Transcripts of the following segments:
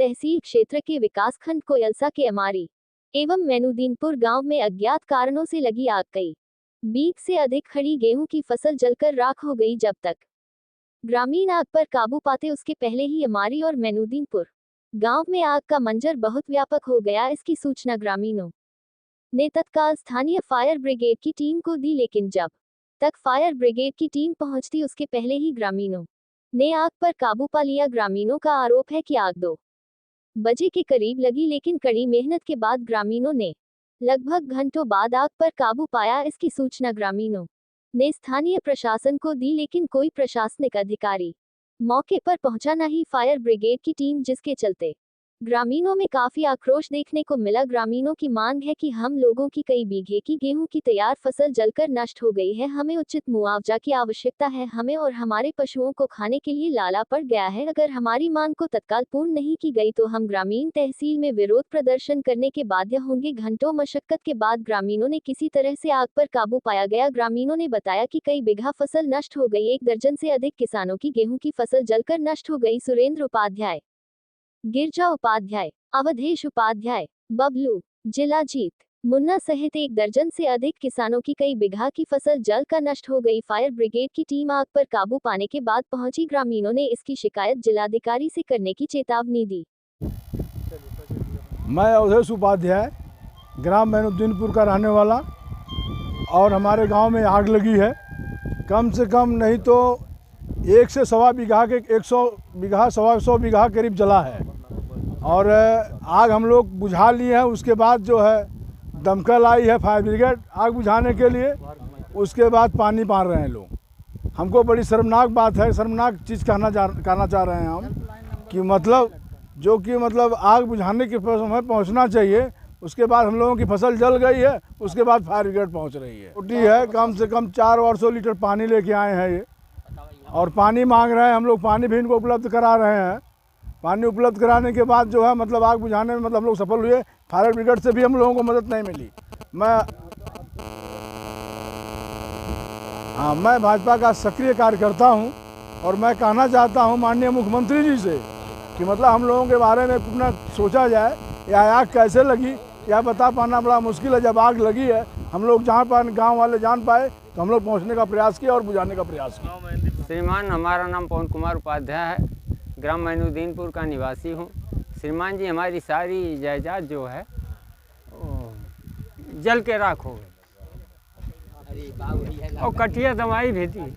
तहसील क्षेत्र के विकासखंड कोयलसा के अमारी एवं मैनुद्दीनपुर गांव में अज्ञात कारणों से लगी आग। कई बीघ से अधिक खड़ी गेहूं की फसल जलकर राख हो गई। जब तक ग्रामीण आग पर काबू पाते उसके पहले ही अमारी और मैनुद्दीनपुर गांव में आग का मंजर बहुत व्यापक हो गया। इसकी सूचना ग्रामीणों ने तत्काल स्थानीय फायर ब्रिगेड की टीम को दी, लेकिन जब तक फायर ब्रिगेड की टीम पहुंचती उसके पहले ही ग्रामीणों ने आग पर काबू पा लिया। ग्रामीणों का आरोप है कि आग 2 बजे के करीब लगी, लेकिन कड़ी मेहनत के बाद ग्रामीणों ने लगभग घंटों बाद आग पर काबू पाया। इसकी सूचना ग्रामीणों ने स्थानीय प्रशासन को दी, लेकिन कोई प्रशासनिक अधिकारी मौके पर पहुंचा नहीं, फायर ब्रिगेड की टीम, जिसके चलते ग्रामीणों में काफी आक्रोश देखने को मिला। ग्रामीणों की मांग है कि हम लोगों की कई बीघे की गेहूं की तैयार फसल जलकर नष्ट हो गई है, हमें उचित मुआवजा की आवश्यकता है, हमें और हमारे पशुओं को खाने के लिए लाला पड़ गया है। अगर हमारी मांग को तत्काल पूर्ण नहीं की गई तो हम ग्रामीण तहसील में विरोध प्रदर्शन करने के बाध्य होंगे। घंटों मशक्कत के बाद ग्रामीणों ने किसी तरह से आग पर काबू पाया गया। ग्रामीणों ने बताया कि कई बीघा फसल नष्ट हो गई, 1 दर्जन से अधिक किसानों की गेहूं की फसल जलकर नष्ट हो गई। सुरेंद्र उपाध्याय, गिरजा उपाध्याय, अवधेश उपाध्याय, बबलू, जिलाजीत, मुन्ना सहित 1 दर्जन से अधिक किसानों की कई बीघा की फसल जलकर नष्ट हो गई। फायर ब्रिगेड की टीम आग पर काबू पाने के बाद पहुंची। ग्रामीणों ने इसकी शिकायत जिलाधिकारी से करने की चेतावनी दी। मैं अवधेश उपाध्याय, ग्राम मैनुद्दीनपुर का रहने वाला, और हमारे गांव में आग लगी है। कम से कम नहीं तो 1 से सवा बीघा के 100 बीघा, 125 बीघा करीब जला है, और आग हम लोग बुझा लिए हैं। उसके बाद जो है दमकल आई है, फायर ब्रिगेड आग बुझाने के लिए, उसके बाद पानी मार रहे हैं लोग। हमको बड़ी शर्मनाक बात है, शर्मनाक चीज़ कहना चाह रहे हैं हम, कि मतलब आग बुझाने के समय पहुंचना चाहिए। उसके बाद हम लोगों की फसल जल गई है, उसके बाद फायर ब्रिगेड पहुंच रही है। छोटी है, कम से कम 400 लीटर पानी लेके आए हैं ये, और पानी मांग रहे हैं। हम लोग पानी भी इनको उपलब्ध करा रहे हैं। पानी उपलब्ध कराने के बाद जो है मतलब आग बुझाने में मतलब हम लोग सफल हुए। फायर ब्रिगेड से भी हम लोगों को मदद नहीं मिली। मैं भाजपा का सक्रिय कार्यकर्ता हूं, और मैं कहना चाहता हूं माननीय मुख्यमंत्री जी से कि मतलब हम लोगों के बारे में अपना सोचा जाए। या आग कैसे लगी यह बता पाना बड़ा मुश्किल है। जब आग लगी है, हम लोग जहाँ पर गाँव वाले जान पाए तो हम लोग पहुँचने का प्रयास किया और बुझाने का प्रयास किया। श्रीमान, हमारा नाम पवन कुमार उपाध्याय है, ग्राम मैनुद्दीनपुर का निवासी हूँ। श्रीमान जी, हमारी सारी जायदाद जो है जल के राख हो गई, और कटिया दवाई भी थी।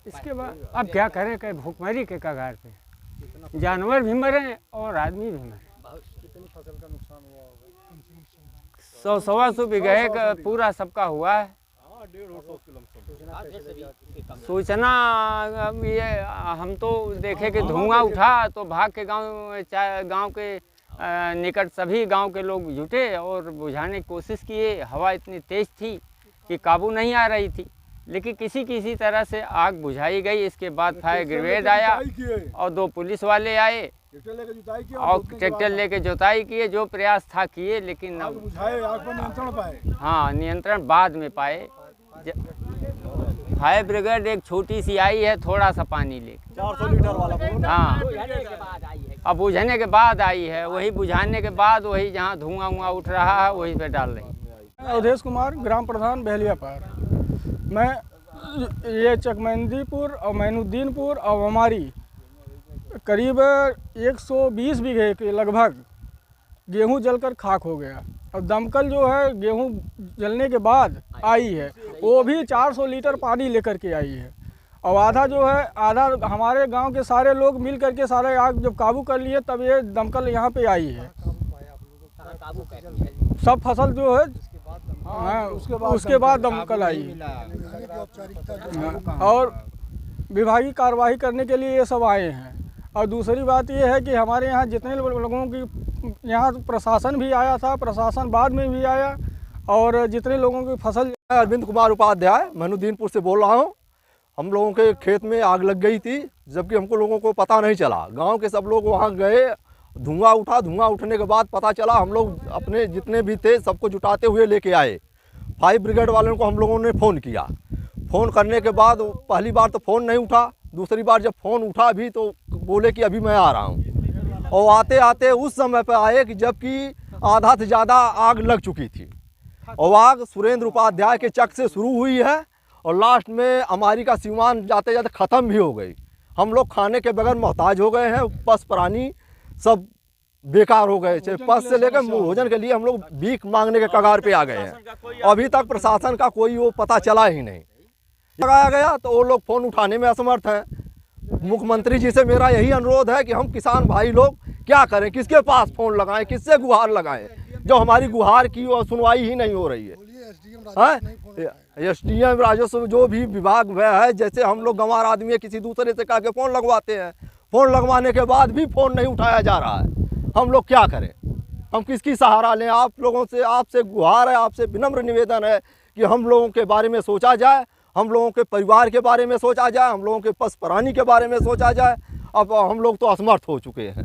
इसके बाद अब क्या करें, कहीं भूखमरी के कगार पे, जानवर भी मरे और आदमी भी मरे। कितनी फसल का नुकसान हुआ होगा? 100-125 बीघे का पूरा सबका हुआ है। सूचना ये हम तो देखे कि धुआं उठा तो भाग के गांव के निकट सभी गांव के लोग जुटे और बुझाने की कोशिश किए। हवा इतनी तेज थी कि काबू नहीं आ रही थी, लेकिन किसी तरह से आग बुझाई गई। इसके बाद फायर ब्रिगेड आया और 2 पुलिस वाले आए और ट्रैक्टर लेके जुताई किए। जो प्रयास था किए, लेकिन आग पर नियंत्रण पाए। हाँ, नियंत्रण बाद में पाए। फायर ब्रिगेड एक छोटी सी आई है, थोड़ा सा पानी लेके 400 लीटर वाला। हाँ, अब बुझाने के बाद आई है। वही बुझाने के बाद वही जहाँ धुआं उठ रहा है वहीं पे डाल रही। अवधेश कुमार, ग्राम प्रधान बहलिया पार। मैं ये चकमंदीपुर और मैनुद्दीनपुर और अमारी करीब 120 बीघे के लगभग गेहूं जलकर खाक हो गया। और दमकल जो है गेहूं जलने के बाद आई है, वो भी 400 लीटर पानी लेकर के आई है। और आधा जो है, आधा हमारे गांव के सारे लोग मिल करके सारे आग जब काबू कर लिए तब ये दमकल यहाँ पे आई है। सब फसल जो है उसके बाद दमकल आई और विभागीय कार्रवाई करने के लिए ये सब आए हैं। और दूसरी बात ये है कि हमारे यहाँ जितने लोगों की, यहाँ प्रशासन भी आया था, प्रशासन बाद में भी आया, और जितने लोगों की फसल। अरविंद कुमार उपाध्याय मैनुद्दीनपुर से बोल रहा हूँ। हम लोगों के खेत में आग लग गई थी, जबकि हमको लोगों को पता नहीं चला। गांव के सब लोग वहाँ गए, धुआं उठा। धुआं उठने के बाद पता चला, हम लोग अपने जितने भी थे सबको जुटाते हुए लेके आए। फायर ब्रिगेड वालों को हम लोगों ने फ़ोन किया। फ़ोन करने के बाद पहली बार तो फ़ोन नहीं उठा, दूसरी बार जब फ़ोन उठा भी तो बोले कि अभी मैं आ रहा हूँ, और आते आते उस समय पर आए कि जबकि आधा से ज़्यादा आग लग चुकी थी, और आग सुरेंद्र उपाध्याय के चक से शुरू हुई है और लास्ट में हमारी का सीमान जाते जाते ख़त्म भी हो गई। हम लोग खाने के बगैर मोहताज हो गए हैं, पशु प्राणी सब बेकार हो गए थे। पशु से लेकर भोजन के लिए हम लोग भीख मांगने के कगार पे आ गए हैं। अभी तक प्रशासन का कोई वो पता चला ही नहीं। लगाया गया तो वो लोग फ़ोन उठाने में असमर्थ हैं। मुख्यमंत्री जी से मेरा यही अनुरोध है कि हम किसान भाई लोग क्या करें, किसके पास फ़ोन लगाएं, किससे गुहार लगाएं, जो हमारी गुहार की और सुनवाई ही नहीं हो रही है। SDM राजस्व जो भी विभाग में है, जैसे हम लोग गंवार आदमी है, किसी दूसरे से कह के फ़ोन लगवाते हैं, फ़ोन लगवाने के बाद भी फ़ोन नहीं उठाया जा रहा है। हम लोग क्या करें, हम किसकी सहारा लें? आप लोगों से, आपसे गुहार है, आपसे विनम्र निवेदन है कि हम लोगों के बारे में सोचा जाए, हम लोगों के परिवार के बारे में सोचा जाए, हम लोगों के पशु प्राणी के बारे में सोचा जाए। अब हम लोग तो असमर्थ हो चुके हैं।